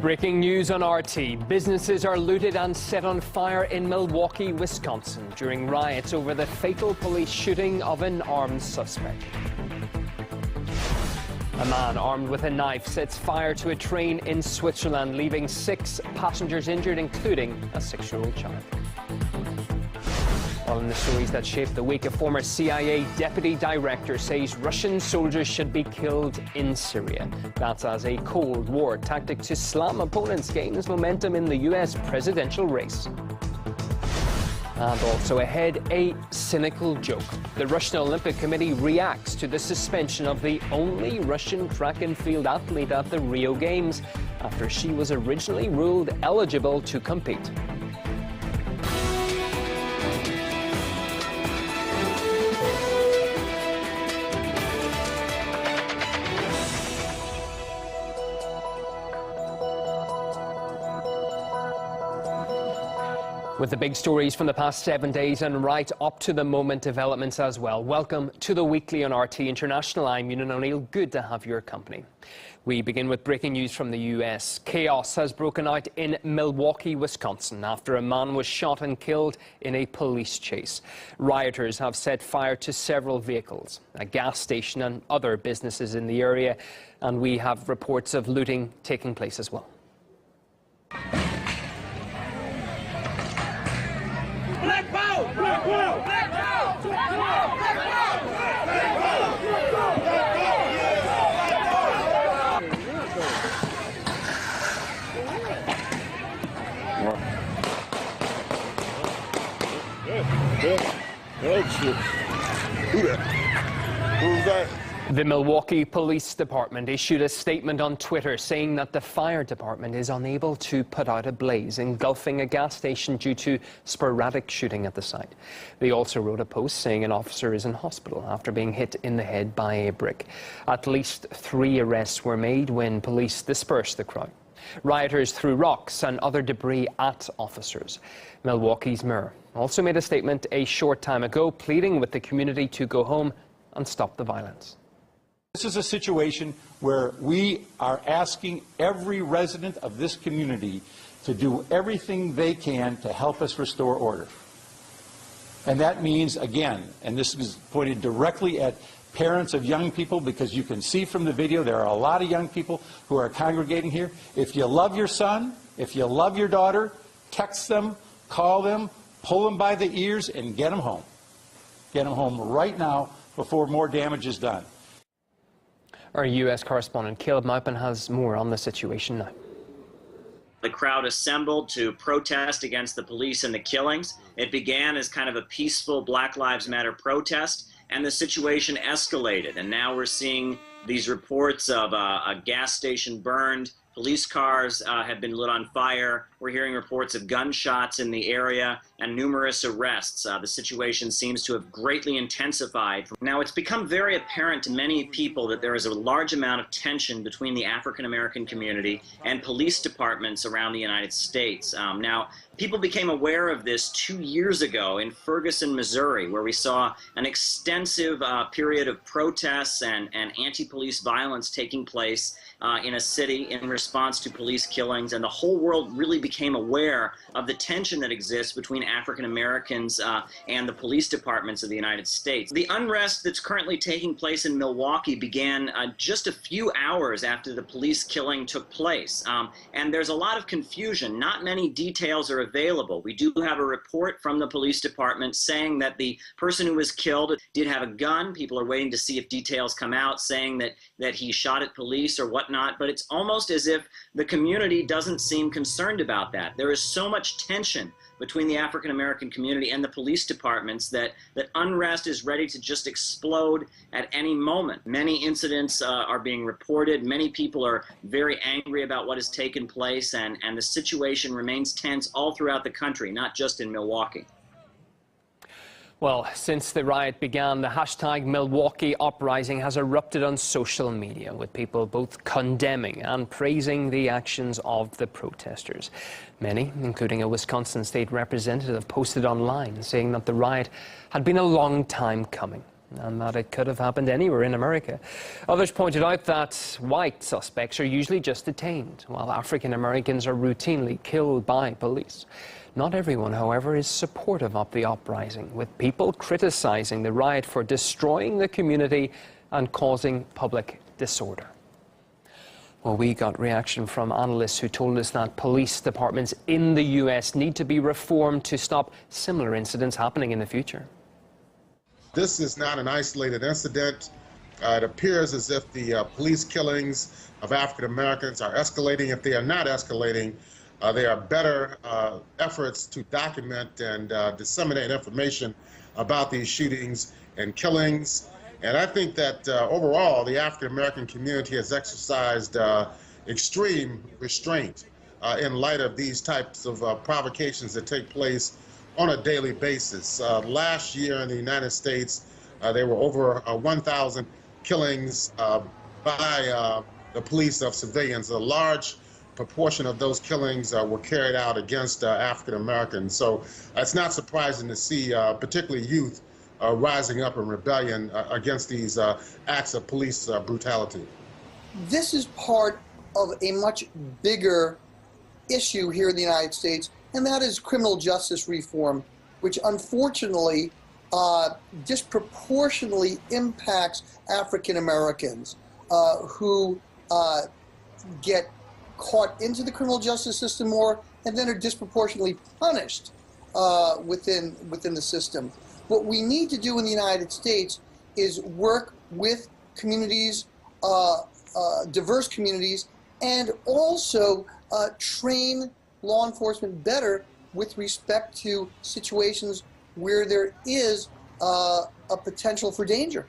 Breaking news on RT. Businesses are looted and set on fire in Milwaukee, Wisconsin during riots over the fatal police shooting of an armed suspect. A man armed with a knife sets fire to a train in Switzerland, leaving 6 passengers injured, including a 6-year-old child. Well, in the stories that shaped the week, a former CIA deputy director says Russian soldiers should be killed in Syria. That's as a Cold War tactic to slam opponents gains momentum in the US presidential race. And also ahead, a cynical joke. The Russian Olympic Committee reacts to the suspension of the only Russian track and field athlete at the Rio Games after she was originally ruled eligible to compete. With the big stories from the past 7 days and right up to the moment developments as well. Welcome to the Weekly on RT International. I'm Ewan O'Neill. Good to have your company. We begin with breaking news from the US. Chaos has broken out in Milwaukee, Wisconsin after a man was shot and killed in a police chase. Rioters have set fire to several vehicles, a gas station and other businesses in the area, and we have reports of looting taking place as well. Black power! Black power! Black power! Black power! Black power! Black power! Who's that? The Milwaukee Police Department issued a statement on Twitter saying that the fire department is unable to put out a blaze engulfing a gas station due to sporadic shooting at the site. They also wrote a post saying an officer is in hospital after being hit in the head by a brick. At least 3 arrests were made when police dispersed the crowd. Rioters threw rocks and other debris at officers. Milwaukee's mayor also made a statement a short time ago pleading with the community to go home and stop the violence. This is a situation where we are asking every resident of this community to do everything they can to help us restore order. And that means, again, and this is pointed directly at parents of young people, because you can see from the video there are a lot of young people who are congregating here. If you love your son, if you love your daughter, text them, call them, pull them by the ears, and get them home. Get them home right now before more damage is done. Our U.S. correspondent Caleb Maupin has more on the situation now. The crowd assembled to protest against the police and the killings. It began as kind of a peaceful Black Lives Matter protest, and the situation escalated. And now we're seeing these reports of a gas station burned, police cars have been lit on fire. We're hearing reports of gunshots in the area and numerous arrests. The situation seems to have greatly intensified. Now, it's become very apparent to many people that there is a large amount of tension between the African American community and police departments around the United States. Now, people became aware of this 2 years ago in Ferguson, Missouri, where we saw an extensive period of protests and anti-police violence taking place in a city in response to police killings, and the whole world really became aware of the tension that exists between African Americans and the police departments of the United States. The unrest that's currently taking place in Milwaukee began just a few hours after the police killing took place, and there's a lot of confusion. Not many details are available. We do have a report from the police department saying that the person who was killed did have a gun. People are waiting to see if details come out saying that he shot at police or whatnot, but it's almost as if the community doesn't seem concerned about that. There is so much tension between the African American community and the police departments that unrest is ready to just explode at any moment. Many incidents are being reported. Many people are very angry about what has taken place, and the situation remains tense all throughout the country, not just in Milwaukee. Well, since the riot began, the hashtag Milwaukee Uprising has erupted on social media, with people both condemning and praising the actions of the protesters. Many, including a Wisconsin state representative, posted online saying that the riot had been a long time coming. and that it could have happened anywhere in America. Others pointed out that white suspects are usually just detained, while African Americans are routinely killed by police. Not everyone, however, is supportive of the uprising, with people criticizing the riot for destroying the community and causing public disorder. Well, we got reaction from analysts who told us that police departments in the US need to be reformed to stop similar incidents happening in the future. This is not an isolated incident. It appears as if the police killings of African Americans are escalating. If they are not escalating, there are better efforts to document and disseminate information about these shootings and killings. And I think that overall, the African American community has exercised extreme restraint in light of these types of provocations that take place on a daily basis. Last year in the United States, there were over 1,000 killings by the police of civilians. A large proportion of those killings were carried out against African Americans. So it's not surprising to see particularly youth rising up in rebellion against these acts of police brutality. This is part of a much bigger issue here in the United States, and that is criminal justice reform, which unfortunately disproportionately impacts African Americans who get caught into the criminal justice system more and then are disproportionately punished within the system. What we need to do in the United States is work with communities, diverse communities, and also train law enforcement better with respect to situations where there is a potential for danger.